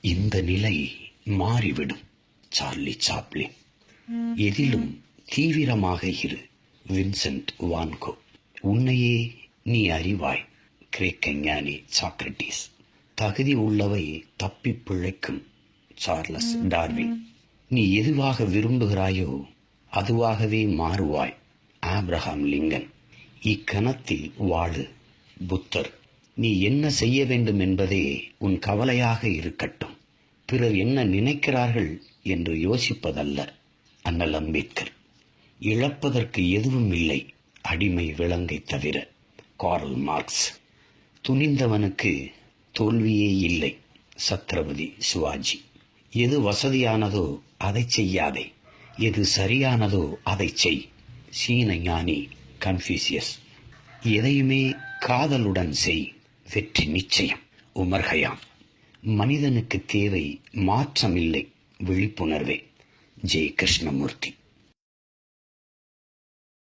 இந்த நிலை மாறிவிடும். Charlie Chaplin. எதிலும் தீவிரமாக இரு. வின்சென்ட் வான் கோ. உன்னையே நீ அறிவாய். கிரேக்க ஞானி சாக்ரட்டிஸ். தகுதி உள்ளவை தப்பி பிழைக்கும். Charles Darwin. நீ எதுவாக விரும்புகிறாயோ அதுவாகவே மாறுவாய். Abraham Lincoln. இக்கணத்தில் வாழு. புத்தர். நீ என்ன செய்ய வேண்டும் என்பதே உன் கவலையாக இருக்கட்டும். பிறர் என்ன நினைக்கிறார்கள் என்று யோசிப்பதல்ல. அண்ணல் அம்பேத்கர். இழப்பதற்கு எதுவும் இல்லை அடிமை விலங்கை தவிர. Karl Marx. துணிந்தவனுக்கு தோல்வியே இல்லை. சத்ரபதி சிவாஜி. எது வசதியானதோ அதை செய்யாதே, எது சரியானதோ அதை செய். சீன ஞானி கன்ஃபூசியஸ். எதையுமே காதலுடன் செய், வெற்றி நிச்சயம். உமர் கயாம். மனிதனுக்கு தேவை மாற்றமில்லை, விழிப்புணர்வே. ஜெய கிருஷ்ணமூர்த்தி.